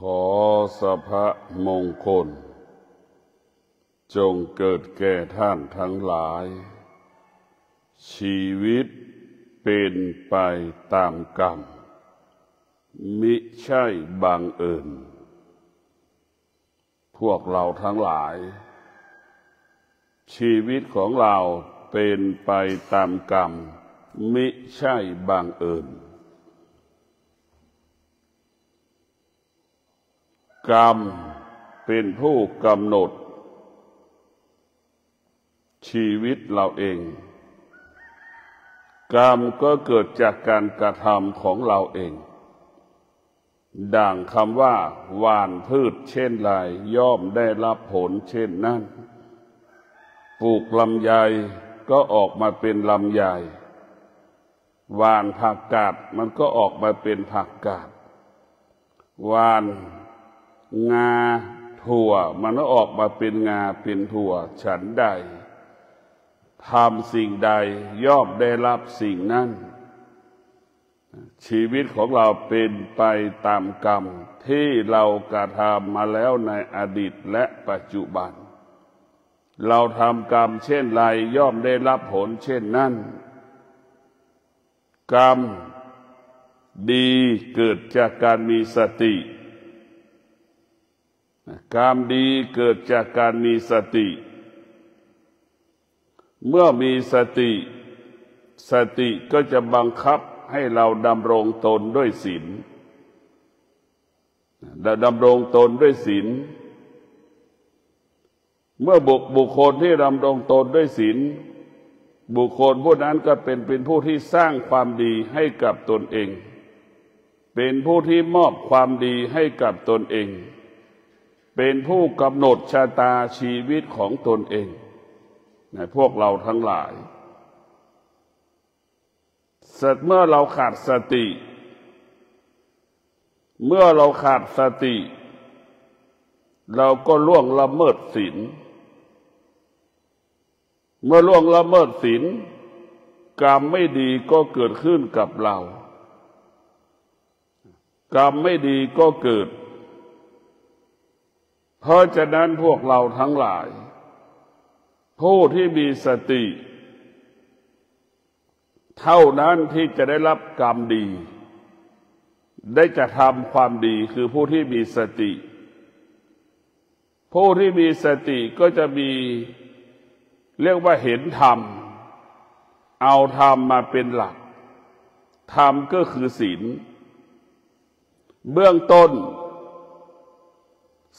ขอสภะมงคลจงเกิดแก่ท่านทั้งหลายชีวิตเป็นไปตามกรรมมิใช่บังเอิญพวกเราทั้งหลายชีวิตของเราเป็นไปตามกรรมมิใช่บังเอิญกรรมเป็นผู้กำหนดชีวิตเราเองกรรมก็เกิดจากการกระทำของเราเองดังคำว่าหว่านพืชเช่นไรย่อมได้รับผลเช่นนั้นปลูกลำไยก็ออกมาเป็นลำไยหว่านผักกาดมันก็ออกมาเป็นผักกาดหว่านงาถั่วมันก็ออกมาเป็นงาเป็นถั่วฉันใดทำสิ่งใดย่อมได้รับสิ่งนั้นชีวิตของเราเป็นไปตามกรรมที่เรากระทำมาแล้วในอดีตและปัจจุบันเราทำกรรมเช่นไรย่อมได้รับผลเช่นนั้นกรรมดีเกิดจากการมีสติกรรมดีเกิดจากการมีสติเมื่อมีสติก็จะบังคับให้เราดำรงตนด้วยศีลดำรงตนด้วยศีลเมื่อบุคคลที่ดำรงตนด้วยศีลบุคคลผู้นั้นก็เป็นผู้ที่สร้างความดีให้กับตนเองเป็นผู้ที่มอบความดีให้กับตนเองเป็นผู้กำหนดชะตาชีวิตของตนเองในพวกเราทั้งหลายเมื่อเราขาดสติเราก็ล่วงละเมิดศีลเมื่อล่วงละเมิดศีลกรรมไม่ดีก็เกิดขึ้นกับเรากรรมไม่ดีก็เกิดเพราะฉะนั้นพวกเราทั้งหลายผู้ที่มีสติเท่านั้นที่จะได้รับกรรมดีได้จะทำความดีคือผู้ที่มีสติผู้ที่มีสติก็จะมีเรียกว่าเห็นธรรมเอาธรรมมาเป็นหลักธรรมก็คือศีลเบื้องต้น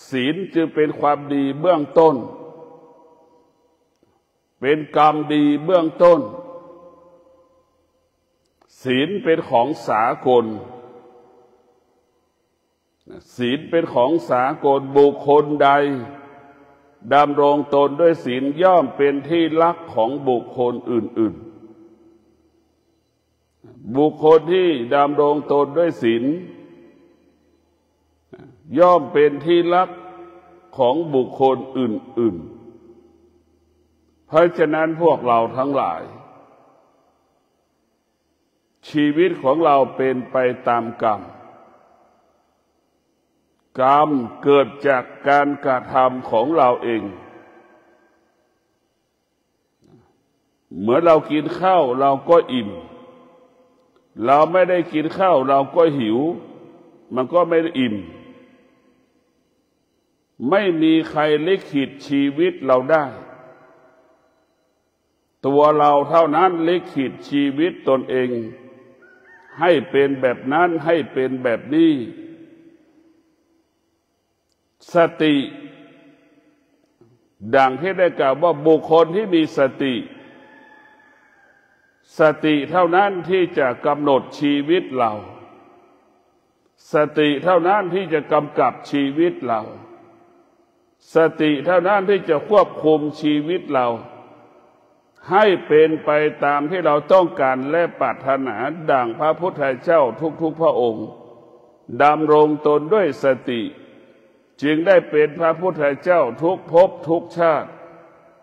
ศีลจึงเป็นความดีเบื้องต้นเป็นกรรมดีเบื้องต้นศีลเป็นของสากลศีลเป็นของสากลบุคคลใดดำรงตนด้วยศีลย่อมเป็นที่รักของบุคคลอื่นๆบุคคลที่ดำรงตนด้วยศีลย่อมเป็นที่รักของบุคคลอื่นๆเพราะฉะนั้นพวกเราทั้งหลายชีวิตของเราเป็นไปตามกรรมกรรมเกิดจากการกระทำของเราเองเหมือนเรากินข้าวเราก็อิ่มเราไม่ได้กินข้าวเราก็หิวมันก็ไม่ได้อิ่มไม่มีใครลิขิตชีวิตเราได้ตัวเราเท่านั้นลิขิตชีวิตตนเองให้เป็นแบบนั้นให้เป็นแบบนี้สติดังที่ได้กล่าวว่าบุคคลที่มีสติเท่านั้นที่จะกำหนดชีวิตเราสติเท่านั้นที่จะกำกับชีวิตเราสติเท่านั้นที่จะควบคุมชีวิตเราให้เป็นไปตามที่เราต้องการและปรารถนาดังพระพุทธเจ้าทุกๆพระองค์ดำรงตนด้วยสติจึงได้เป็นพระพุทธเจ้าทุกภพทุกชาติ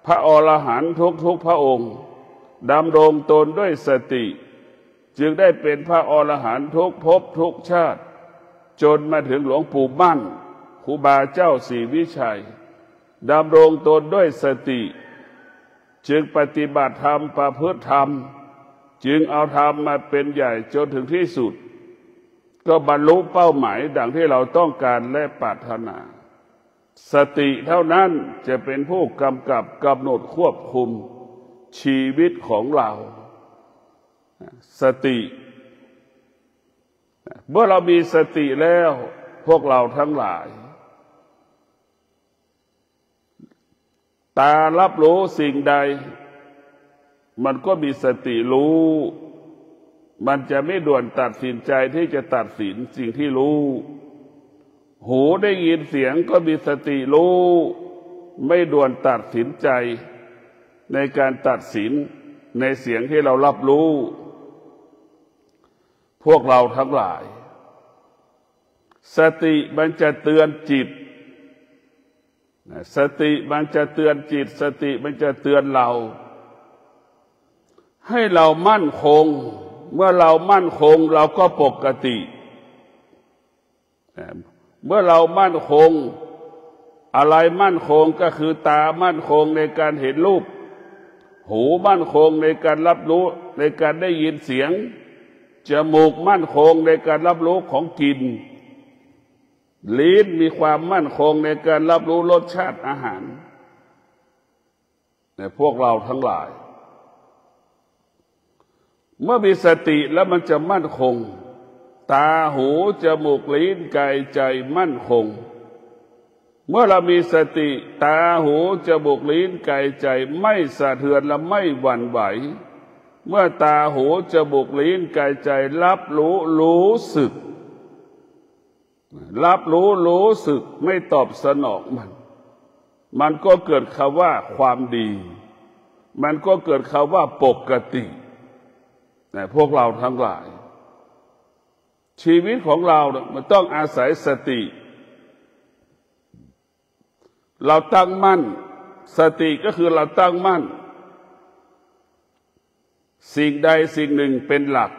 พระอรหันต์ทุกพระองค์ดำรงตนด้วยสติจึงได้เป็นพระอรหันต์ทุกภพทุกชาติ จนมาถึงหลวงปู่มั่นครูบาเจ้าศรีวิชัยดำรงตนด้วยสติจึงปฏิบัติธรรมประพฤติธรรมจึงเอาธรรมมาเป็นใหญ่จนถึงที่สุดก็บรรลุเป้าหมายดังที่เราต้องการและปรารถนาสติเท่านั้นจะเป็นผู้กำกับกำหนดควบคุมชีวิตของเราสติเมื่อเรามีสติแล้วพวกเราทั้งหลายตารับรู้สิ่งใดมันก็มีสติรู้มันจะไม่ด่วนตัดสินใจที่จะตัดสินสิ่งที่รู้หูได้ยินเสียงก็มีสติรู้ไม่ด่วนตัดสินใจในการตัดสินในเสียงที่เรารับรู้พวกเราทั้งหลายสติมันจะเตือนจิตสติมันจะเตือนจิตสติมันจะเตือนเราให้เรามั่นคงเมื่อเรามั่นคงเราก็ปกติเมื่อเรามั่นคงอะไรมั่นคงก็คือตามั่นคงในการเห็นรูปหูมั่นคงในการรับรู้ในการได้ยินเสียงจมูกมั่นคงในการรับรู้ของกลิ่นลิ้นมีความมั่นคงในการรับรู้รสชาติอาหารในพวกเราทั้งหลายเมื่อมีสติแล้วมันจะมั่นคงตาหูจมูกลิ้นกายใจมั่นคงเมื่อเรามีสติตาหูจมูกลิ้นกายใจไม่สะเทือนและไม่หวั่นไหวเมื่อตาหูจมูกลิ้นกายใจรับรู้รู้สึกรู้สึกไม่ตอบสนองมันก็เกิดคำว่าความดีมันก็เกิดคำว่าปกติแต่พวกเราทั้งหลายชีวิตของเราเนี่ยมันต้องอาศัยสติเราตั้งมั่นสติก็คือเราตั้งมั่นสิ่งใดสิ่งหนึ่งเป็นหลัก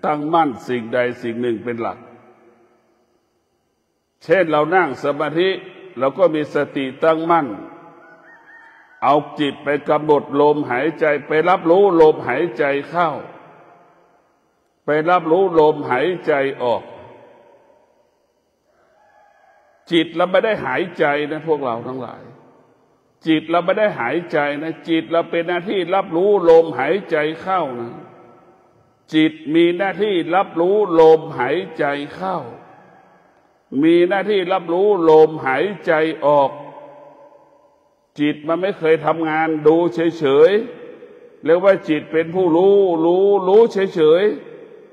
ตั้งมั่นสิ่งใดสิ่งหนึ่งเป็นหลักเช่นเรานั่งสมาธิเราก็มีสติตั้งมั่นเอาจิตไปกำหนดลมหายใจไปรับรู้ลมหายใจเข้าไปรับรู้ลมหายใจออกจิตเราไม่ได้หายใจนะพวกเราทั้งหลายจิตเราไม่ได้หายใจนะจิตเราเป็นหน้าที่รับรู้ลมหายใจเข้านะจิตมีหน้าที่รับรู้ลมหายใจเข้ามีหน้าที่รับรู้ลมหายใจออกจิตมันไม่เคยทำงานดูเฉยๆเรียกว่าจิตเป็นผู้รู้เฉย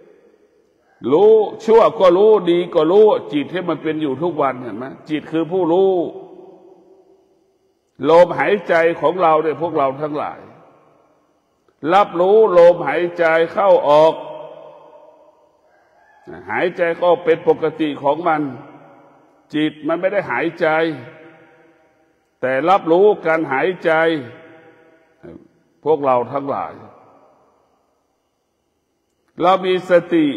ๆรู้ชั่วก็รู้ดีก็รู้จิตที่มันเป็นอยู่ทุกวันเห็นไหมจิตคือผู้รู้ลมหายใจของเราเนี่ยพวกเราทั้งหลายรับรู้ลมหายใจเข้าออกหายใจก็เป็นปกติของมันจิตมันไม่ได้หายใจแต่รับรู้การหายใจพวกเราทั้งหลายเรามีสติ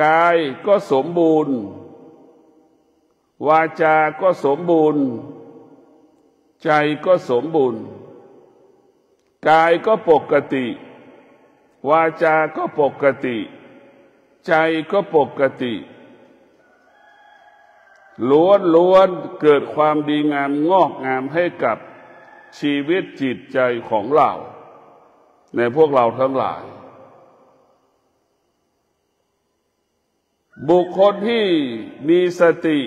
กายก็สมบูรณ์วาจาก็สมบูรณ์ใจก็สมบูรณ์กายก็ปกติวาจาก็ปกติใจก็ปกติล้วนเกิดความดีงามงอกงามให้กับชีวิตจิตใจของเราในพวกเราทั้งหลายบุคคลที่มีสติ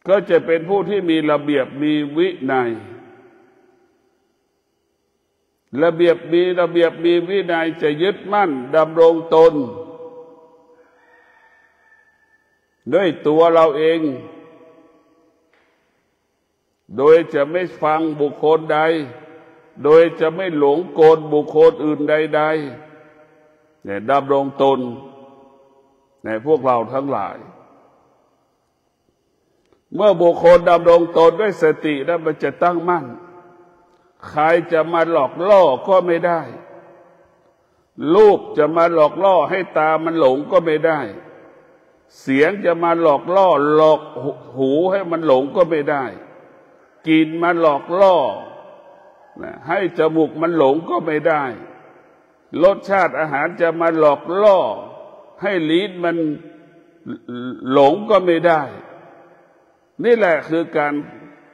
ก็จะเป็นผู้ที่มีระเบียบมีวินัยระเบียบมีวินัยจะยึดมั่นดำรงตนด้วยตัวเราเองโดยจะไม่ฟังบุคคลใดโดยจะไม่หลงกลบุคคลอื่นใดๆเนี่ยดำรงตนในพวกเราทั้งหลายเมื่อบุคคลดำรงตนด้วยสติแล้วมันจะตั้งมั่นใครจะมาหลอกล่อก็ไม่ได้ รูปจะมาหลอกล่อให้ตามันหลงก็ไม่ได้เสียงจะมาหลอกล่อหลอกหูให้มันหลงก็ไม่ได้กลิ่นมาหลอกล่อให้จมูกมันหลงก็ไม่ได้รสชาติอาหารจะมาหลอกล่อให้ลิ้นมันหลงก็ไม่ได้นี่แหละคือการ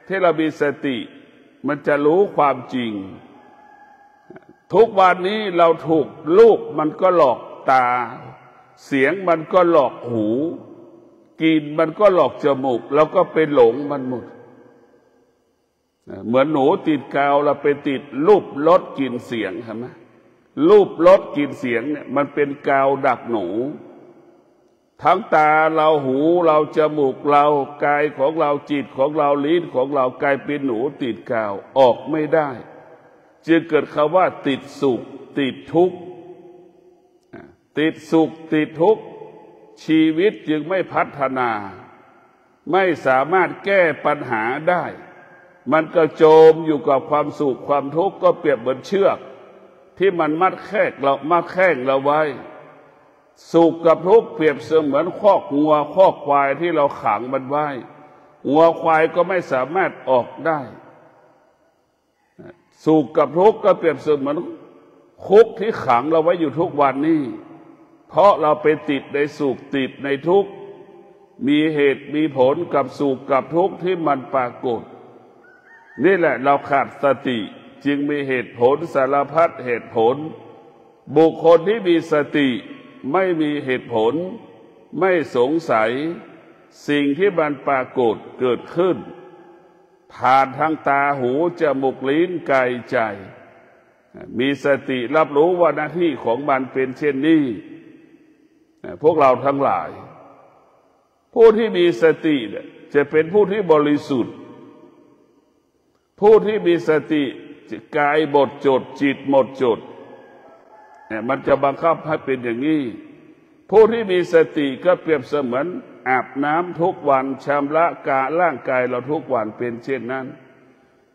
ที่เรามีสติมันจะรู้ความจริงทุกวันนี้เราถูกรูปมันก็หลอกตาเสียงมันก็หลอกหูกลิ่นมันก็หลอกจมูกแล้วก็ไปหลงมันหมดเหมือนหนูติดกาวเราไปติดรูปรสกลิ่นเสียงใช่ไหมรูปรสกลิ่นเสียงเนี่ยมันเป็นกาวดักหนูทั้งตาเราหูเราจมูกเรากายของเราจิตของเราลิ้นของเรากลายเป็นหนูติดกาวออกไม่ได้จึงเกิดคำว่าติดสุขติดทุกข์ติดสุขติดทุกข์ชีวิตจึงไม่พัฒนาไม่สามารถแก้ปัญหาได้มันก็โจมอยู่กับความสุขความทุกข์ก็เปรียบเหมือนเชือกที่มันมัดแข้งเราไว้สุขกับทุกข์เปรียบเสมือนคอกงัวคอกควายที่เราขังมันไว้งัวควายก็ไม่สามารถออกได้สุขกับทุกข์ก็เปรียบเสมือนคุกที่ขังเราไว้อยู่ทุกวันนี้เพราะเราไปติดในสุขติดในทุกข์มีเหตุมีผลกับสุขกับทุกข์ที่มันปรากฏนี่แหละเราขาดสติจึงมีเหตุผลสารพัดเหตุผลบุคคลที่มีสติไม่มีเหตุผลไม่สงสัยสิ่งที่มันปรากฏเกิดขึ้นผ่านทางตาหูจมูกลิ้นกายใจมีสติรับรู้ว่าหน้าที่ของมันเป็นเช่นนี้พวกเราทั้งหลายผู้ที่มีสติจะเป็นผู้ที่บริสุทธิ์ผู้ที่มีสติกายหมดจดจิตหมดจดมันจะบังคับให้เป็นอย่างนี้ผู้ที่มีสติก็เปรียบเสมือนอาบน้ำทุกวันชำระร่างกายเราทุกวันเป็นเช่นนั้น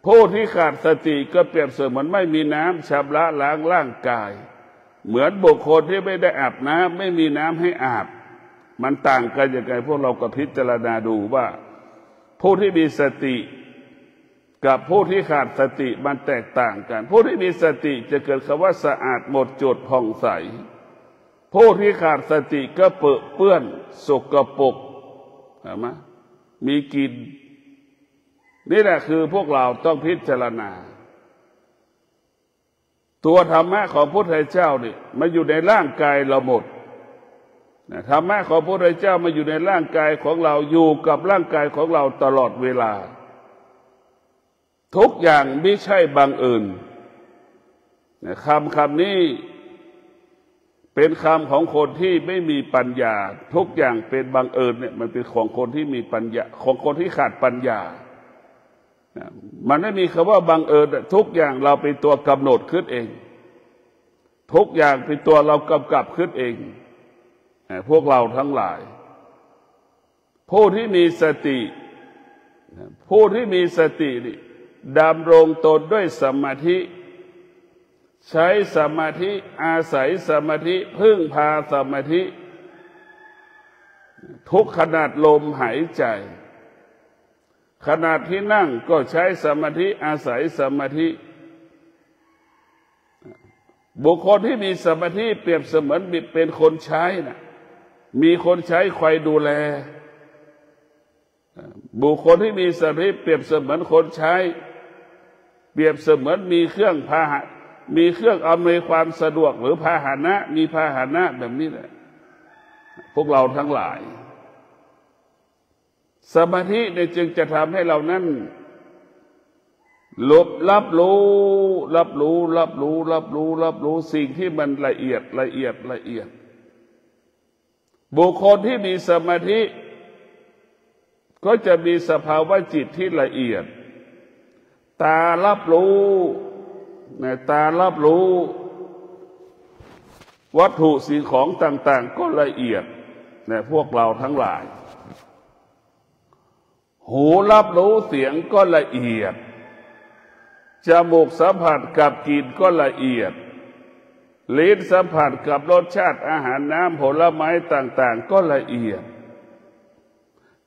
ผู้ที่ขาดสติก็เปรียบเสมือนไม่มีน้ำชำระล้างร่างกายเหมือนบุคคลที่ไม่ได้อาบน้ำไม่มีน้ำให้อาบมันต่างกันอย่างไรพวกเราก็พิจารณาดูว่าผู้ที่มีสติกับผู้ที่ขาดสติมันแตกต่างกันผู้ที่มีสติจะเกิดคำว่าสะอาดหมดจดผ่องใสผู้ที่ขาดสติก็เปื้อนสกปรกเห็นไหมมีกลิ่นนี่แหละคือพวกเราต้องพิจารณาตัวธรรมะของพระพุทธเจ้านี่มาอยู่ในร่างกายเราหมดธรรมะของพระพุทธเจ้ามาอยู่ในร่างกายของเราอยู่กับร่างกายของเราตลอดเวลาทุกอย่างไม่ใช่บังเอิญคำนี้เป็นคำของคนที่ไม่มีปัญญาทุกอย่างเป็นบังเอิญเนี่ยมันเป็นของคนที่มีปัญญาของคนที่ขาดปัญญามันไม่มีคำว่าบังเอิญทุกอย่างเราเป็นตัวกำหนดขึ้นเองทุกอย่างเป็นตัวเรากำกับขึ้นเองพวกเราทั้งหลายผู้ที่มีสตินี่ดำรงตนด้วยสมาธิใช้สมาธิอาศัยสมาธิพึ่งพาสมาธิทุกขณะลมหายใจขณะที่นั่งก็ใช้สมาธิอาศัยสมาธิบุคคลที่มีสมาธิเปรียบเสมือนเป็นคนใช้นะมีคนใช้คอยดูแลบุคคลที่มีสมาธิเปรียบเสมือนคนใช้เปรียบเสมือนมีเครื่องพาหะมีเครื่องอำนวยความสะดวกหรือพาหนะมีพาหนะแบบนี้แหละพวกเราทั้งหลายสมาธิเนี่ยจึงจะทำให้เรานั้นรับรู้สิ่งที่มันละเอียดบุคคลที่มีสมาธิก็จะมีสภาวะจิตที่ละเอียดตารับรู้วัตถุสิ่งของต่างๆก็ละเอียดพวกเราทั้งหลายหูรับรู้เสียงก็ละเอียดจมูกสัมผัสกับกลิ่นก็ละเอียด ลิ้นสัมผัสกับรสชาติอาหารน้ำผลไม้ต่างๆก็ละเอียด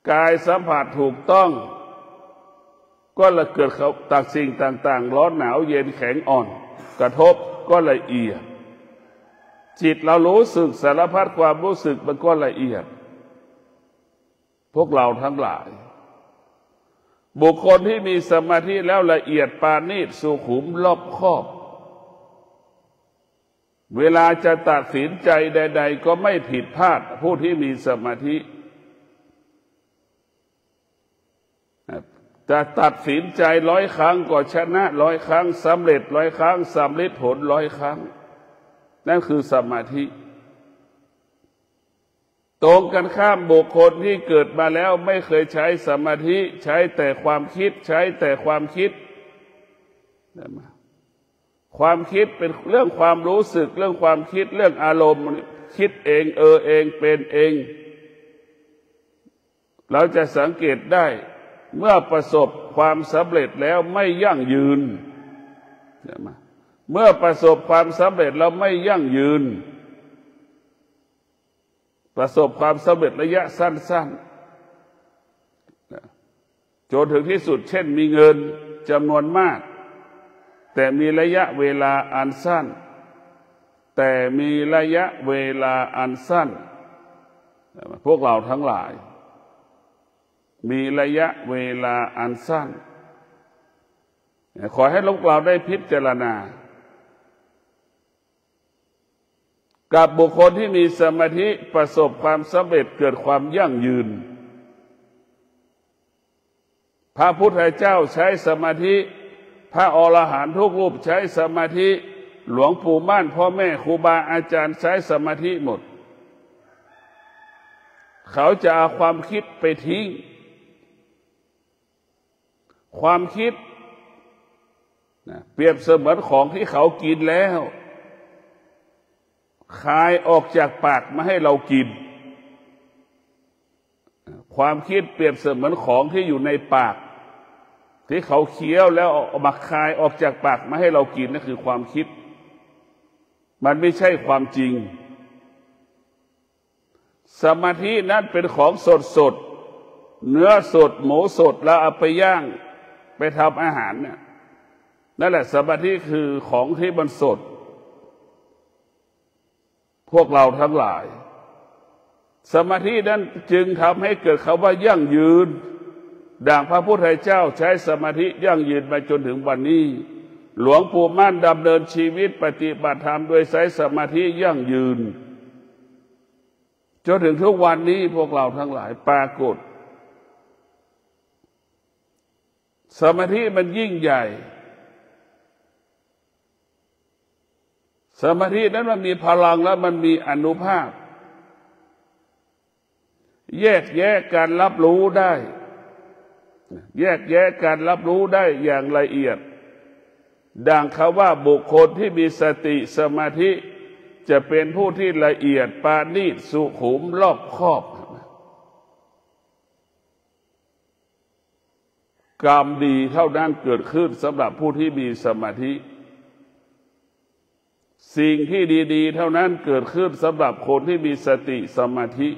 กายสัมผัสถูกต้องก็ละเกิดเขาตักสิ่งต่างๆร้อนหนาวเย็นแข็งอ่อนกระทบก็ละเอียดจิตเรารู้สึกสารพัดความรู้สึกมันก็ละเอียดพวกเราทั้งหลายบุคคลที่มีสมาธิแล้วละเอียดปราณีตสุขุมรอบคอบเวลาจะตัดสินใจใดๆก็ไม่ผิดพลาดผู้ที่มีสมาธิจะตัดสินใจ100 ครั้งก็ชนะ100 ครั้งสำเร็จ100 ครั้งสำเร็จผล100 ครั้งนั่นคือสมาธิตรงกันข้ามบุคคลที่เกิดมาแล้วไม่เคยใช้สมาธิใช้แต่ความคิดใช้แต่ความคิดความคิดเป็นเรื่องความรู้สึกเรื่องความคิดเรื่องอารมณ์คิดเองเองเป็นเองเราจะสังเกตได้เมื่อประสบความสำเร็จแล้วไม่ยั่งยืนเมื่อประสบความสำเร็จแล้วไม่ยั่งยืนประสบความสำเร็จระยะสั้นๆจนถึงที่สุดเช่นมีเงินจำนวนมากแต่มีระยะเวลาอันสั้นแต่มีระยะเวลาอันสั้นพวกเราทั้งหลายมีระยะเวลาอันสั้นขอให้พวกเราได้พิจารณากับบุคคลที่มีสมาธิประสบความสำเร็จเกิดความยั่งยืนพระพุทธเจ้าใช้สมาธิพระอรหันต์ทุกรูปใช้สมาธิหลวงปู่มั่นพ่อแม่ครูบาอาจารย์ใช้สมาธิหมดเขาจะเอาความคิดไปทิ้งความคิดเปรียบเสมือนของที่เขากินแล้วคายออกจากปากมาให้เรากินความคิดเปรียบเสมือนของที่อยู่ในปากที่เขาเคี้ยวแล้วเอามาคายออกจากปากมาให้เรากินนั่นคือความคิดมันไม่ใช่ความจริงสมาธินั้นเป็นของสดเนื้อสดหมูสดแล้วเอาไปย่างไปทำอาหารเนี่ยนั่นแหละสมาธิคือของที่มันสดพวกเราทั้งหลายสมาธินั้นจึงทำให้เกิดคำว่ายั่งยืนดังพระพุทธเจ้าใช้สมาธิยั่งยืนมาจนถึงวันนี้หลวงปู่มั่นดำเนินชีวิตปฏิบัติธรรมโดยใช้สมาธิยั่งยืนจนถึงทุกวันนี้พวกเราทั้งหลายปรากฏสมาธิมันยิ่งใหญ่สมาธินั้นมันมีพลังและมันมีอานุภาพแยกแยะการรับรู้ได้แยกแยะการรับรู้ได้อย่างละเอียดดังคำว่าบุคคลที่มีสติสมาธิจะเป็นผู้ที่ละเอียดปราณีตสุขุมรอบคอบกรรมดีเท่านั้นเกิดขึ้นสำหรับผู้ที่มีสมาธิสิ่งที่ดีๆเท่านั้นเกิดขึ้นสำหรับคนที่มีสติสมาธิ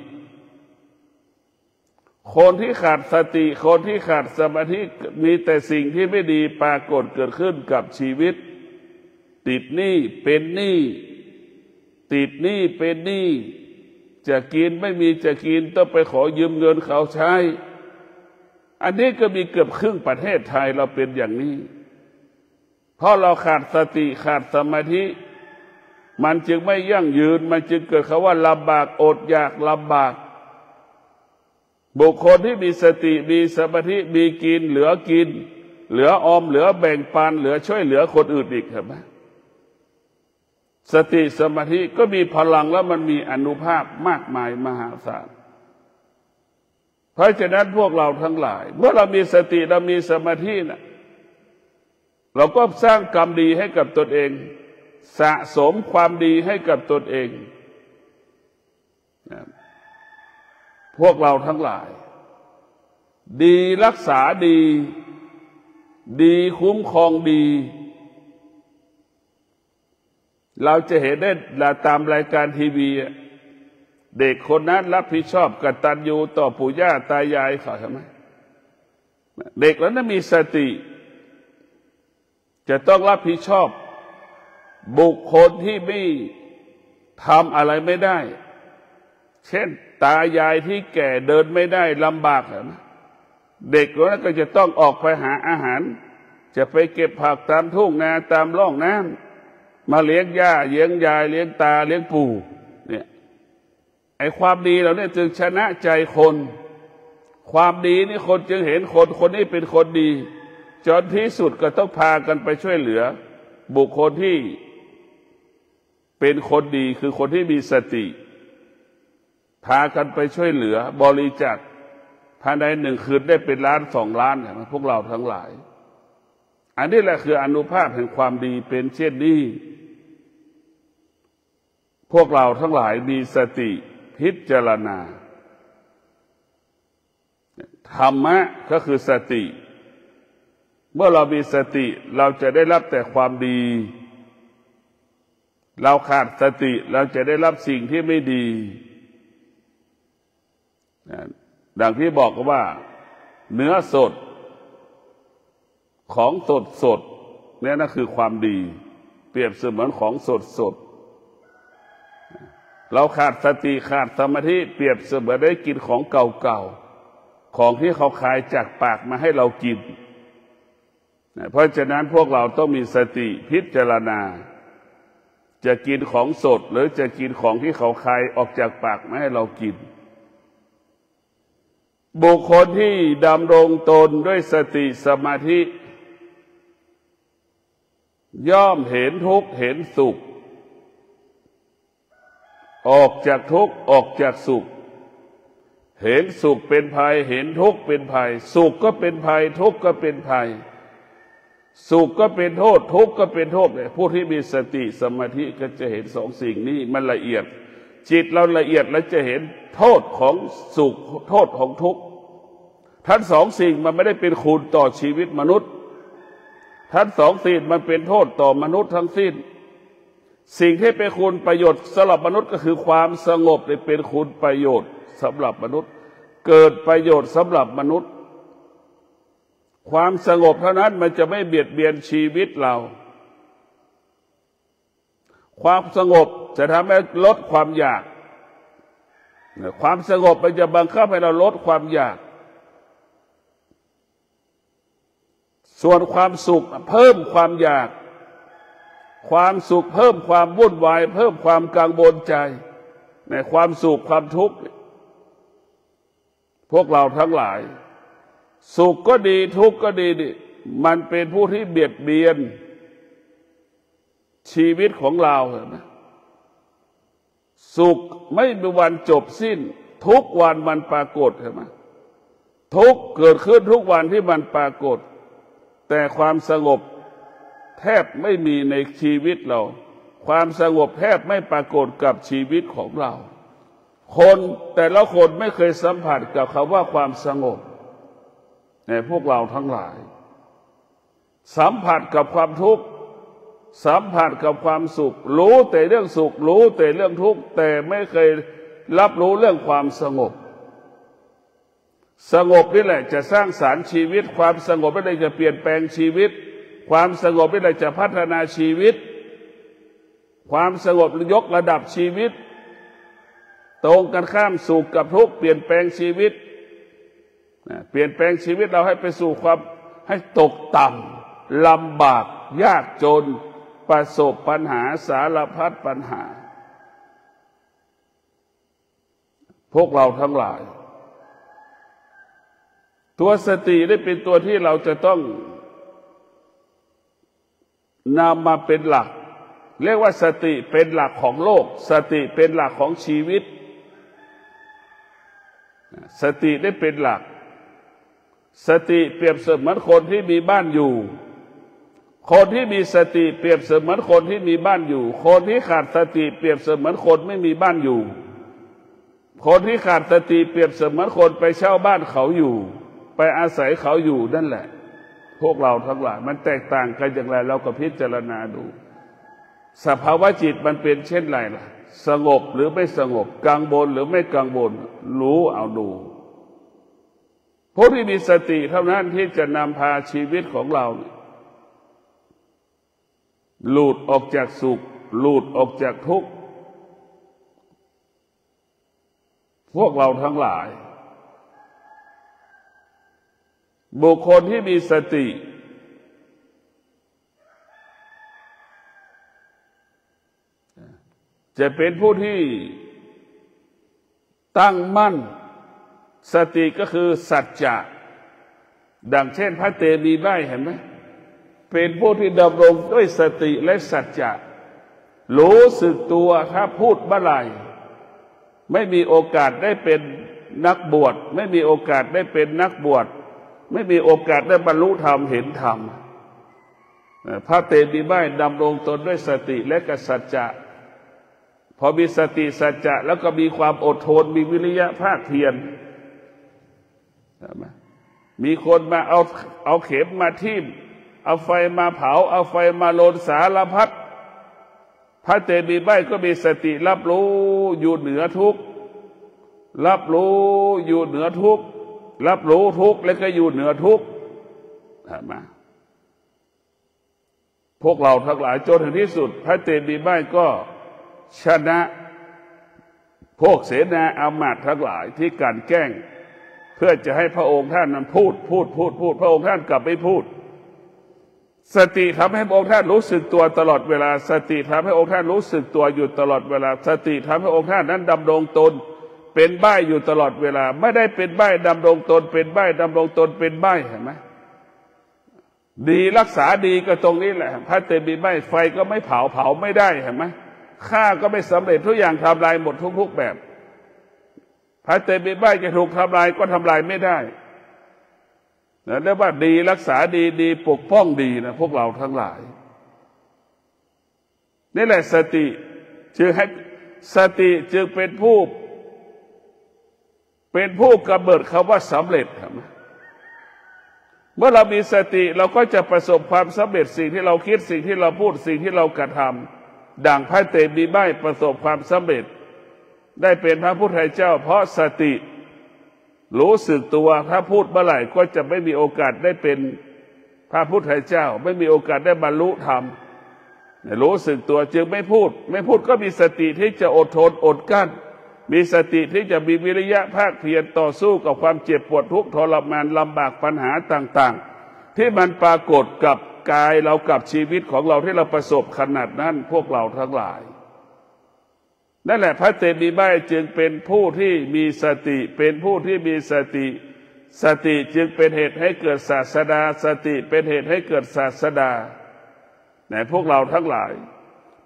คนที่ขาดสติคนที่ขาดสมาธิมีแต่สิ่งที่ไม่ดีปรากฏเกิดขึ้นกับชีวิตติดหนี้เป็นหนี้ติดหนี้เป็นหนี้จะกินไม่มีจะกินต้องไปขอยืมเงินเขาใช้อันนี้ก็มีเกือบครึ่งประเทศไทยเราเป็นอย่างนี้เพราะเราขาดสติขาดสมาธิมันจึงไม่ยั่งยืนมันจึงเกิดคำว่าลำบากอดอยากลำบากบุคคลที่มีสติมีสมาธิมีกินเหลือกินเหลือออมเหลือแบ่งปันเหลือช่วยเหลือคนอื่นอีกครับสติสมาธิก็มีพลังแล้วมันมีอานุภาพมากมายมหาศาลเพราะฉะนั้นพวกเราทั้งหลายเมื่อเรามีสติเรามีสมาธินะเราก็สร้างกรรมดีให้กับตนเองสะสมความดีให้กับตนเองพวกเราทั้งหลายดีรักษาดีดีคุ้มครองดี เราจะเห็นได้ตามรายการทีวีเด็กคนนั้นรับผิดชอบกตัญญูต่อปู่ย่าตายายเขาใช่ไหมเด็กแล้วนั้นมีสติจะต้องรับผิดชอบบุคคลที่ไม่ทำอะไรไม่ได้เช่นตายายที่แก่เดินไม่ได้ลำบากนะเด็กคนนั้นก็จะต้องออกไปหาอาหารจะไปเก็บผักตามทุ่งนาตามร่องน้ำมาเลี้ยงย่าเลี้ยงยายเลี้ยงตาเลี้ยงปู่เนี่ยไอ้ความดีเราเนี่ยจึงชนะใจคนความดีนี่คนจึงเห็นคนนี้เป็นคนดีจนที่สุดก็ต้องพากันไปช่วยเหลือบุคคลที่เป็นคนดีคือคนที่มีสติพากันไปช่วยเหลือบริจาคภายใน1 คืนได้เป็นล้าน2 ล้านพวกเราทั้งหลายอันนี้แหละคืออานุภาพแห่งความดีเป็นเช่นนี้พวกเราทั้งหลายมีสติพิจารณาธรรมะก็คือสติเมื่อเรามีสติเราจะได้รับแต่ความดีเราขาดสติเราจะได้รับสิ่งที่ไม่ดีดังที่บอกว่าเนื้อสดของสดเนี่ยนั่นคือความดีเปรียบเสมือนของสดเราขาดสติขาดสมาธิเปรียบเสมือนได้กินของเก่าๆของที่เขาขายจากปากมาให้เรากินเพราะฉะนั้นพวกเราต้องมีสติพิจารณาจะกินของสดหรือจะกินของที่เขาขายออกจากปากมาให้เรากินบุคคลที่ดำรงตนด้วยสติสมาธิย่อมเห็นทุกข์เห็นสุขออกจากทุกข์ออกจากสุขเห็นสุขเป็นภัยเห็นทุกข์เป็นภัยสุขก็เป็นภัยทุกข์ก็เป็นภัยสุขก็เป็นโทษทุกข์ก็เป็นโทษเนี่ยผู้ที่มีสติสมาธิก็จะเห็น2 สิ่งนี้มันละเอียดจิตเราละเอียดแล้วจะเห็นโทษของสุขโทษของทุกข์ทั้ง2 สิ่งมันไม่ได้เป็นคุณต่อชีวิตมนุษย์ทั้ง2 สิ่งมันเป็นโทษต่อมนุษย์ทั้งสิ้นสิ่งที่เป็นคุณประโยชน์สำหรับมนุษย์ก็คือความสงบเลยเป็นคุณประโยชน์สำหรับมนุษย์เกิดประโยชน์สำหรับมนุษย์ความสงบเท่านั้นมันจะไม่เบียดเบียนชีวิตเราความสงบจะทำให้ลดความอยากความสงบมันจะบังคับให้เราลดความอยากส่วนความสุขเพิ่มความอยากความสุขเพิ่มความวุ่นวายเพิ่มความกังวลใจในความสุขความทุกข์พวกเราทั้งหลายสุขก็ดีทุกข์ก็ดีมันเป็นผู้ที่เบียดเบียนชีวิตของเราเห็นไหมสุขไม่มีวันจบสิ้นทุกวันมันปรากฏเห็นไหมทุกข์เกิดขึ้นทุกวันที่มันปรากฏแต่ความสงบแทบไม่มีในชีวิตเราความสงบแทบไม่ปรากฏกับชีวิตของเราคนแต่ละคนไม่เคยสัมผัสกับคำว่าความสงบในพวกเราทั้งหลายสัมผัสกับความทุกข์สัมผัสกับความสุขรู้แต่เรื่องสุขรู้แต่เรื่องทุกข์แต่ไม่เคยรับรู้เรื่องความสงบสงบนี่แหละจะสร้างสรรค์ชีวิตความสงบนี่แหละจะเปลี่ยนแปลงชีวิตความสงบนี่แหละจะพัฒนาชีวิตความสงบยกระดับชีวิตตรงกันข้ามสุขกับทุกข์เปลี่ยนแปลงชีวิตเปลี่ยนแปลงชีวิตเราให้ไปสู่ความให้ตกต่ำลำบากยากจนประสบปัญหาสารพัดปัญหาพวกเราทั้งหลายตัวสติได้เป็นตัวที่เราจะต้องนำมาเป็นหลักเรียกว่าสติเป็นหลักของโลกสติเป็นหลักของชีวิตสติได้เป็นหลักสติเปรียบเสมือนคนที่มีบ้านอยู่คนที่มีสติเปรียบเสมือนคนที่มีบ้านอยู่คนที่ขาดสติเปรียบเสมือนคนไม่มีบ้านอยู่คนที่ขาดสติเปรียบเสมือนคนไปเช่าบ้านเขาอยู่ไปอาศัยเขาอยู่นั่นแหละพวกเราทั้งหลายมันแตกต่างกันอย่างไรเราก็พิจารณาดู สภาวะจิตมันเป็นเช่นไรล่ะสงบหรือไม่สงบกังวลหรือไม่กังวลรู้เอาดูผู้ที่มีสติเท่านั้นที่จะนำพาชีวิตของเราหลุดออกจากสุขหลุดออกจากทุกข์พวกเราทั้งหลายบุคคลที่มีสติจะเป็นผู้ที่ตั้งมั่นสติก็คือสัจจะดังเช่นพระเตมีใบเห็นไหมเป็นผู้ที่ดำรงด้วยสติและสัจจะรู้สึกตัวถ้าพูดเมื่อไหร่ไม่มีโอกาสได้เป็นนักบวชไม่มีโอกาสได้เป็นนักบวชไม่มีโอกาสได้บรรลุธรรมเห็นธรรมพระเตมีใบดำรงตนด้วยสติและกสัจจะพอมีสติสัจจะแล้วก็มีความอดทนมีวิริยะภาคเพียรมีคนมาเอาเข็มมาทิ่มเอาไฟมาเผาเอาไฟมาโลนสารพัดพระเตมีใบก็มีสติรับรู้อยู่เหนือทุกข์รับรู้อยู่เหนือทุกข์รับรู้ทุกข์แล้วก็อยู่เหนือทุกข์มาพวกเราทั้งหลายจนถึงที่สุดพระเตมีใบก็ชนะพวกเสนาอามาตย์ทั้งหลายที่กันแกล้งเพื่อจะให้พระองค์ท่านนั้นพูดพระองค์ท่านกลับไม่พูดสติทำให้พระองค์ท่านรู้สึกตัวตลอดเวลาสติทำให้องค์ท่านรู้สึกตัวอยู่ตลอดเวลาสติทำให้องค์ท่านนั้นดำรงตนเป็นใบ้อยู่ตลอดเวลาไม่ได้เป็นใบ้ดำรงตนเป็นใบ้ดำรงตนเป็นใบ้เห็นไหมดีรักษาดีก็ตรงนี้แหละพระเตมีใบไฟก็ไม่เผาไม่ได้เห็นไหมฆ่าก็ไม่สำเร็จทุกอย่างทำลายหมดทุกแบบพระเตมีใบจะถูกทำลายก็ทำลายไม่ได้นะเรียกว่าดีรักษาดีปกป้องดีนะพวกเราทั้งหลายนี่แหละสติจึงเป็นผู้กำเนิดคำว่าสำเร็จครับเมื่อเรามีสติเราก็จะประสบความสำเร็จสิ่งที่เราคิดสิ่งที่เราพูดสิ่งที่เรากระทำดังพระเตมีใบประสบความสำเร็จได้เป็นพระพุทธเจ้าเพราะสติรู้สึกตัวถ้าพูดเมื่อไหร่ก็จะไม่มีโอกาสได้เป็นพระพุทธเจ้าไม่มีโอกาสได้บรรลุธรรมรู้สึกตัวจึงไม่พูดก็มีสติที่จะอดทนอดกั้นมีสติที่จะมีวิริยะภาคเพียรต่อสู้กับความเจ็บปวดทุกข์ทรมานลำบากปัญหาต่างๆที่มันปรากฏกับกายเรากับชีวิตของเราที่เราประสบขนาดนั้นพวกเราทั้งหลายนั่นแหละพระเตมีใบจึงเป็นผู้ที่มีสติเป็นผู้ที่มีสติจึงเป็นเหตุให้เกิดศาสดาสติเป็นเหตุให้เกิดศาสดาแต่พวกเราทั้งหลาย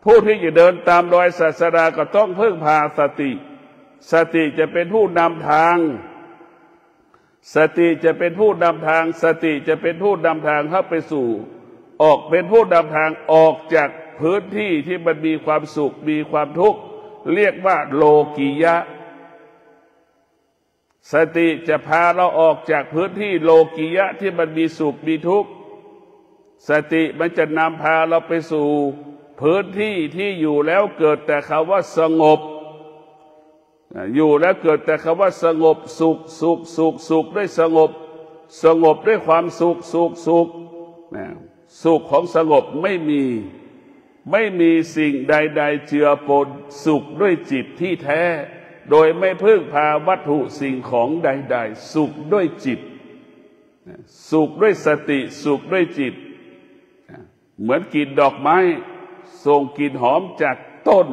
ผู้ที่จะเดินตามรอยศาสดาก็ต้องพึ่งพาสติจะเป็นผู้นำทางสติจะเป็นผู้นำทางสติจะเป็นผู้นำทางเข้าไปสู่ออกเป็นผู้นำทางออกจากพื้นที่ที่มันมีความสุขมีความทุกข์เรียกว่าโลกิยะสติจะพาเราออกจากพื้นที่โลกิยะที่มันมีสุขมีทุกข์สติมันจะนำพาเราไปสู่พื้นที่ที่อยู่แล้วเกิดแต่คำว่าสงบอยู่แล้วเกิดแต่คำว่าสงบสุขด้วยสงบด้วยความสุขสุขของสงบไม่มีสิ่งใดๆเจือปนสุขด้วยจิตที่แท้โดยไม่พึ่งพาวัตถุสิ่งของใดๆสุขด้วยจิตสุขด้วยสติสุขด้วยจิตเหมือนกลิ่นดอกไม้ส่งกลิ่นหอมจากต้น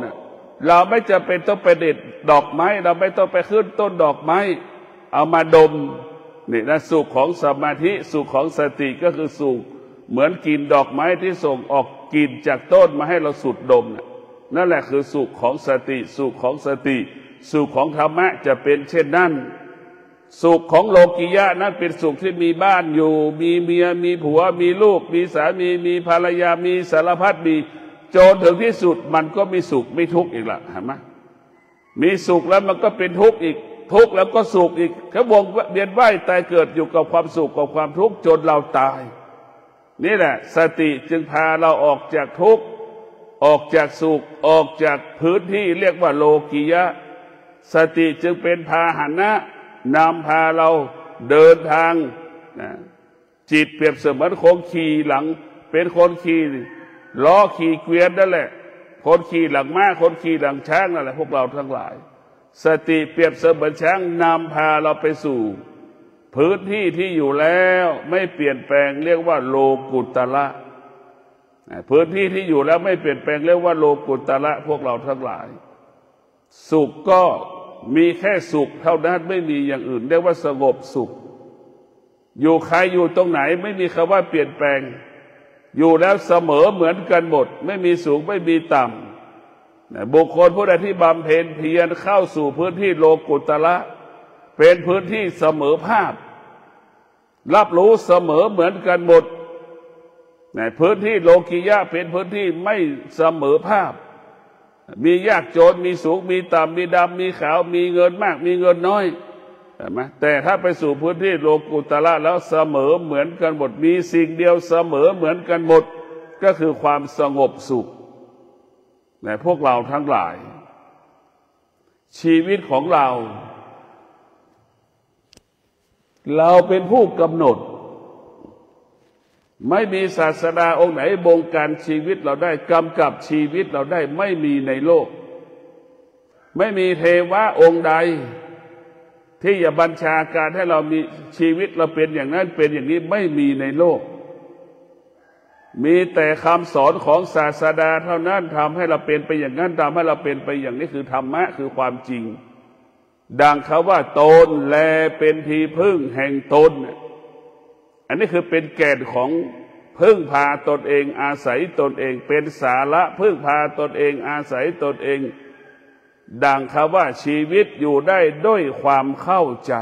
เราไม่จำเป็นต้องไปเด็ดดอกไม้เราไม่ต้องไปขึ้นต้นดอกไม้เอามาดมนี่นะสุขของสมาธิสุขของสติก็คือสุขเหมือนกลิ่นดอกไม้ที่ส่งออกกลิ่นจากต้นมาให้เราสูดดมนั่นแหละคือสุขของสติสุขของสติสุขของธรรมะจะเป็นเช่นนั้นสุขของโลกิยะนั้นเป็นสุขที่มีบ้านอยู่มีเมียมีผัวมีลูกมีสามีมีภรรยามีสารพัดมีจนถึงที่สุดมันก็มีสุขไม่ทุกข์อีกละเห็นไหมมีสุขแล้วมันก็เป็นทุกข์อีกทุกข์แล้วก็สุขอีกเขาวงเวียนว่ายตายเกิดอยู่กับความสุขกับความทุกข์จนเราตายนี่แหละสติจึงพาเราออกจากทุกข์ ออกจากสุขออกจากพื้นที่เรียกว่าโลกียะสติจึงเป็นพาหนะนำพาเราเดินทางจิตเปรียบเสมือนคนขี่หลังเป็นคนขี่ล้อขี่เกวียนนั่นแหละคนขี่หลังม้าคนขี่หลังช้างนั่นแหละพวกเราทั้งหลายสติเปรียบเสมือนช้างนำพาเราไปสู่พื้นที่ที่อยู่แล้วไม่เปลี่ยนแปลงเรียกว่าโลกุตระพื้นที่ที่อยู่แล้วไม่เปลี่ยนแปลงเรียกว่าโลกุตระพวกเราทั้งหลายสุขก็มีแค่สุขเท่านั้นไม่มีอย่างอื่นเรียกว่าสงบสุขอยู่ใครอยู่ตรงไหนไม่มีคำว่าเปลี่ยนแปลงอยู่แล้วเสมอเหมือนกันหมดไม่มีสูงไม่มีต่ำบุคคลผู้ใดที่บำเพ็ญเพียรเข้าสู่พื้นที่โลกุตระเป็นพื้นที่เสมอภาครับรู้เสมอเหมือนกันหมดพื้นที่โลกียะเป็นพื้นที่ไม่เสมอภาพมียากจนมีสูงมีต่ำมีดำมีขาวมีเงินมากมีเงินน้อยเห็นไหมแต่ถ้าไปสู่พื้นที่โลกุตระแล้วเสมอเหมือนกันหมดมีสิ่งเดียวเสมอเหมือนกันหมดก็คือความสงบสุขพวกเราทั้งหลายชีวิตของเราเป็นผู้กำหนดไม่มีศาสดาองค์ไหนบงการชีวิตเราได้กำกับชีวิตเราได้ไม่มีในโลกไม่มีเทวะองค์ใดที่จะบัญชาการให้เรามีชีวิตเราเป็นอย่างนั้นเป็นอย่างนี้ไม่มีในโลกมีแต่คำสอนของศาสดาเท่านั้นทำให้เราเป็นไปอย่างนั้นทำให้เราเป็นไปอย่างนี้คือธรรมะคือความจริงดังเขาว่าตนแลเป็นที่พึ่งแห่งตนอันนี้คือเป็นแก่นของพึ่งพาตนเองอาศัยตนเองเป็นสาระพึ่งพาตนเองอาศัยตนเองดังคำว่าชีวิตอยู่ได้ด้วยความเข้าใจ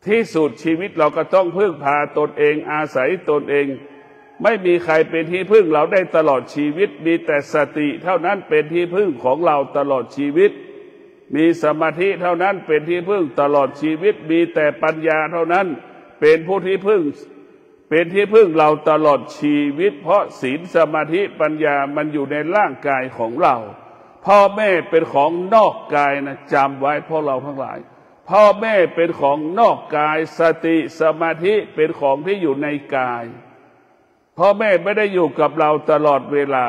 ที่สุดชีวิตเราก็ต้องพึ่งพาตนเองอาศัยตนเองไม่มีใครเป็นที่พึ่งเราได้ตลอดชีวิตมีแต่สติเท่านั้นเป็นที่พึ่งของเราตลอดชีวิตมีสมาธิเท่านั้นเป็นที่พึ่งตลอดชีวิตมีแต่ปัญญาเท่านั้นเป็นผู้ที่พึ่งเป็นที่พึ่งเราตลอดชีวิตเพราะศีลสมาธิปัญญามันอยู่ในร่างกายของเราพ่อแม่เป็นของนอกกายนะจำไว้พวกเราทั้งหลายพ่อแม่เป็นของนอกกายสติสมาธิเป็นของที่อยู่ในกายพ่อแม่ไม่ได้อยู่กับเราตลอดเวลา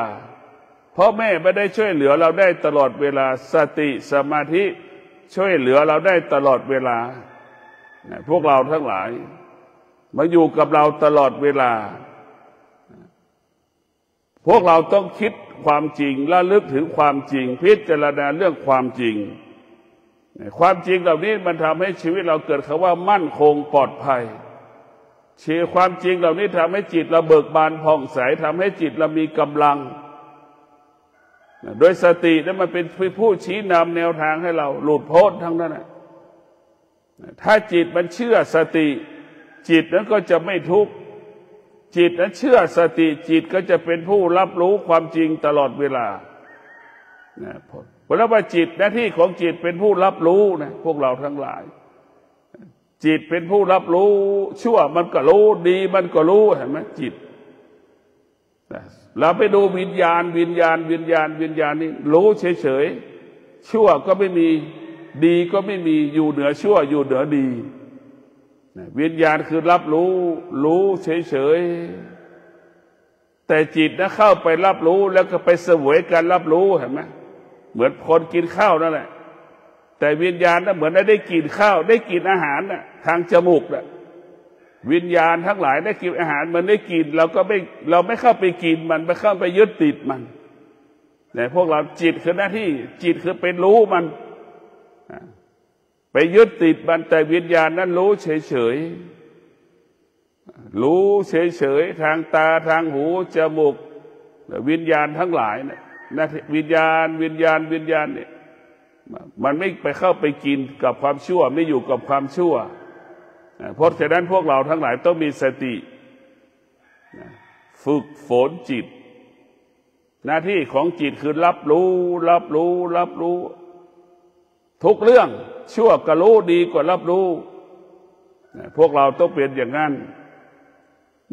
พ่อแม่ไม่ได้ช่วยเหลือเราได้ตลอดเวลาสติสมาธิช่วยเหลือเราได้ตลอดเวลาพวกเราทั้งหลายมาอยู่กับเราตลอดเวลาพวกเราต้องคิดความจริงและลึกถึงความจริงพิจารณาเรื่องความจริงความจริงเหล่านี้มันทำให้ชีวิตเราเกิดคำว่ามั่นคงปลอดภัยความจริงเหล่านี้ทำให้จิตเราเบิกบานผ่องใสทำให้จิตเรามีกำลังโดยสตินั้นมันเป็นผู้ชี้นำแนวทางให้เราหลุดพ้นทั้งนั้นถ้าจิตมันเชื่อสติจิตนั้นก็จะไม่ทุกข์จิตนั้นเชื่อสติจิตก็จะเป็นผู้รับรู้ความจริงตลอดเวลาเพราะว่าจิตหน้าที่ของจิตเป็นผู้รับรู้นะพวกเราทั้งหลายจิตเป็นผู้รับรู้ชั่วมันก็รู้ดีมันก็รู้เห็นไหมจิตเราไปดูวิญญาณนี่รู้เฉยๆชั่วก็ไม่มีดีก็ไม่มีอยู่เหนือชั่วอยู่เหนือดีวิญญาณคือรับรู้เฉยๆแต่จิตนะเข้าไปรับรู้แล้วก็ไปเสวยการรับรู้เห็นไหมเหมือนคนกินข้าวนั่นแหละแต่วิญญาณนะเหมือนได้กินข้าวได้กินอาหารนะทางจมูกนะวิญญาณทั้งหลายได้กินอาหารมันได้กินเราไม่เข้าไปกินมันไม่เข้าไปยึดติดมันแต่พวกเราจิตคือหน้าที่จิตคือเป็นรู้มันไปยึดติดมันแต่วิญญาณนั้นรู้เฉยๆรู้เฉยๆทางตาทางหูจมูกวิญญาณทั้งหลายเนี่ยวิญญาณเนี่ยมันไม่ไปเข้าไปกินกับความชั่วไม่อยู่กับความชั่วเพราะฉะนั้นพวกเราทั้งหลายต้องมีสติฝึกฝนจิตหน้าที่ของจิตคือรับรู้ทุกเรื่องชั่วก็รู้ดีกว่ารับรู้พวกเราต้องเป็นอย่างนั้น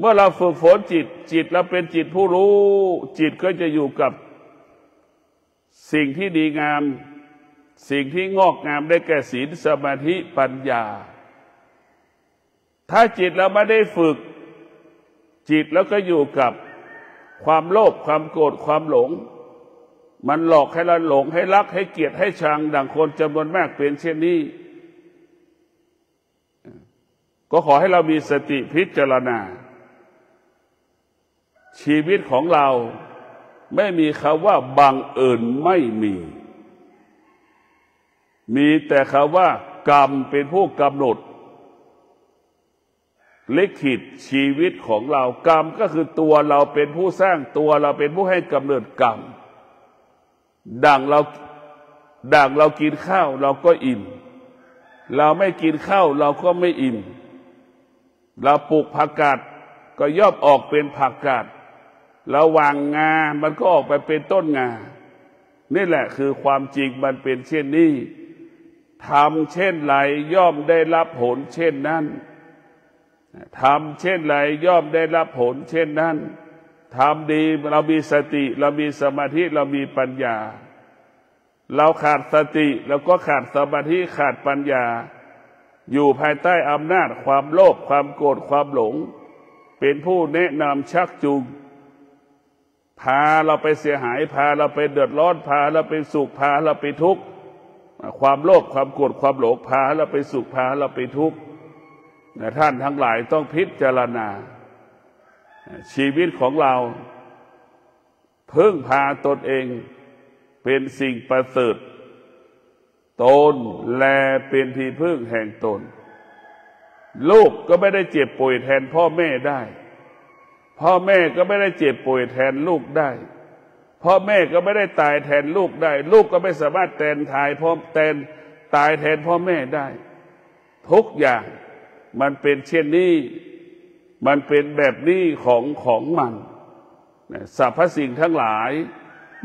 เมื่อเราฝึกฝนจิตเราเป็นจิตผู้รู้จิตก็จะอยู่กับสิ่งที่ดีงามสิ่งที่งอกงามได้แก่ศีลสมาธิปัญญาถ้าจิตเราไม่ได้ฝึกจิตแล้วก็อยู่กับความโลภความโกรธความหลงมันหลอกให้เราหลงให้รักให้เกลียดให้ชังดังคนจำนวนมากเป็นเช่นนี้ก็ขอให้เรามีสติพิจารณาชีวิตของเราไม่มีคำว่าบังเอิญไม่มีแต่คำว่ากรรมเป็นผู้กำหนดลิขิตชีวิตของเรากรรมก็คือตัวเราเป็นผู้สร้างตัวเราเป็นผู้ให้กำเนิดกรรมดังเรากินข้าวเราก็อิ่มเราไม่กินข้าวเราก็ไม่อิ่มเราปลูกผักกาดก็ย่อมออกเป็นผักกาดเราวางงามันก็ออกไปเป็นต้นงานี่แหละคือความจริงมันเป็นเช่นนี้ทำเช่นไรย่อมได้รับผลเช่นนั้นทำเช่นไรย่อมได้รับผลเช่นนั้นทำดีเรามีสติเรามีสมาธิเรามีปัญญาเราขาดสติเราก็ขาดสมาธิขาดปัญญาอยู่ภายใต้อำนาจความโลภความโกรธความหลงเป็นผู้แนะนำชักจูงพาเราไปเสียหายพาเราไปเดือดร้อนพาเราไปสุขพาเราไปทุกข์ความโลภความโกรธความหลงพาเราไปสุขพาเราไปทุกข์ท่านทั้งหลายต้องพิจารณาชีวิตของเราพึ่งพาตนเองเป็นสิ่งประเสริฐตนแลเป็นที่พึ่งแห่งตนลูกก็ไม่ได้เจ็บป่วยแทนพ่อแม่ได้พ่อแม่ก็ไม่ได้เจ็บป่วยแทนลูกได้พ่อแม่ก็ไม่ได้ตายแทนลูกได้ลูกก็ไม่สามารถตายแทนพ่อแม่ได้ทุกอย่างมันเป็นเช่นนี้มันเป็นแบบนี้ของมันสรรพสิ่งทั้งหลาย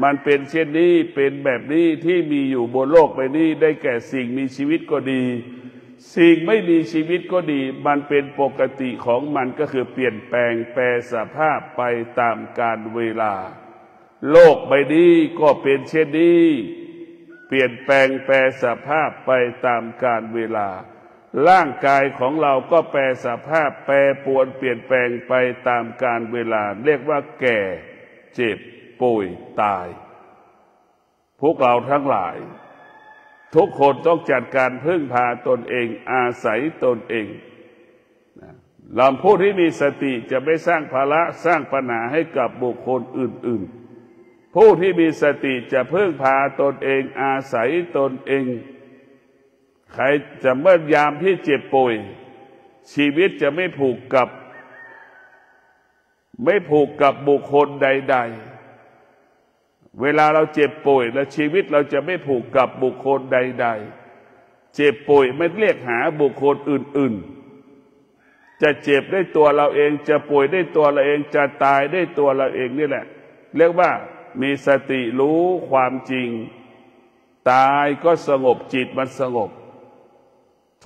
มันเป็นเช่นนี้เป็นแบบนี้ที่มีอยู่บนโลกใบนี้ได้แก่สิ่งมีชีวิตก็ดีสิ่งไม่มีชีวิตก็ดีมันเป็นปกติของมันก็คือเปลี่ยนแปลงแปรสภาพไปตามกาลเวลาโลกใบนี้ก็เป็นเช่นนี้เปลี่ยนแปลงแปรสภาพไปตามกาลเวลาร่างกายของเราก็แปรสภาพแปรปรวนเปลี่ยนแปลงไปตามกาลเวลาเรียกว่าแก่เจ็บป่วยตายพวกเราทั้งหลายทุกคนต้องจัดการพึ่งพาตนเองอาศัยตนเองเราผู้ที่มีสติจะไม่สร้างภาระสร้างปัญหาให้กับบุคคลอื่นๆผู้ที่มีสติจะพึ่งพาตนเองอาศัยตนเองใครจะเมื่อยามที่เจ็บป่วยชีวิตจะไม่ผูกกับบุคคลใดๆเวลาเราเจ็บป่วยและชีวิตเราจะไม่ผูกกับบุคคลใดๆเจ็บป่วยไม่เรียกหาบุคคลอื่นๆจะเจ็บได้ตัวเราเองจะป่วยได้ตัวเราเองจะตายได้ตัวเราเองนี่แหละเรียกว่ามีสติรู้ความจริงตายก็สงบจิตมันสงบ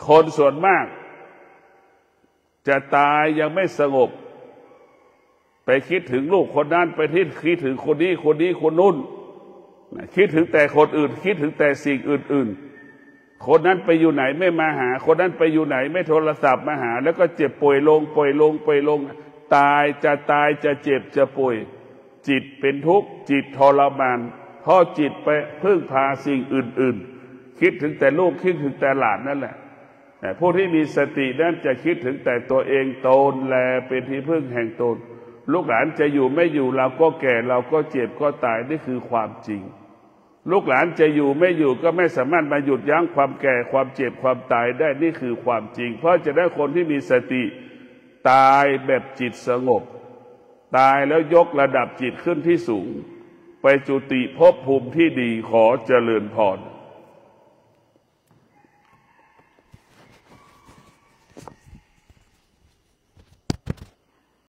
คนส่วนมากจะตายยังไม่สงบไปคิดถึงลูกคนนั้นไปคิดถึงคนนี้คนนู้นคิดถึงแต่คนอื่นคิดถึงแต่สิ่งอื่นๆคนนั้นไปอยู่ไหนไม่มาหาคนนั้นไปอยู่ไหนไม่โทรศัพท์มาหาแล้วก็เจ็บป่วยลงตายจะเจ็บจะป่วยจิตเป็นทุกข์จิตทรมานเพราะจิตไปพึ่งพาสิ่งอื่นๆคิดถึงแต่ลูกคิดถึงแต่หลานนั่นแหละแต่ผู้ที่มีสตินั้นจะคิดถึงแต่ตัวเองตนแลเป็นที่พึ่งแห่งตนลูกหลานจะอยู่ไม่อยู่เราก็แก่เราก็เจ็บก็ตายนี่คือความจริงลูกหลานจะอยู่ไม่อยู่ก็ไม่สามารถมาหยุดยั้งความแก่ความเจ็บความตายได้นี่คือความจริงเพราะจะได้คนที่มีสติตายแบบจิตสงบตายแล้วยกระดับจิตขึ้นที่สูงไปจุติภพภูมิที่ดีขอเจริญพร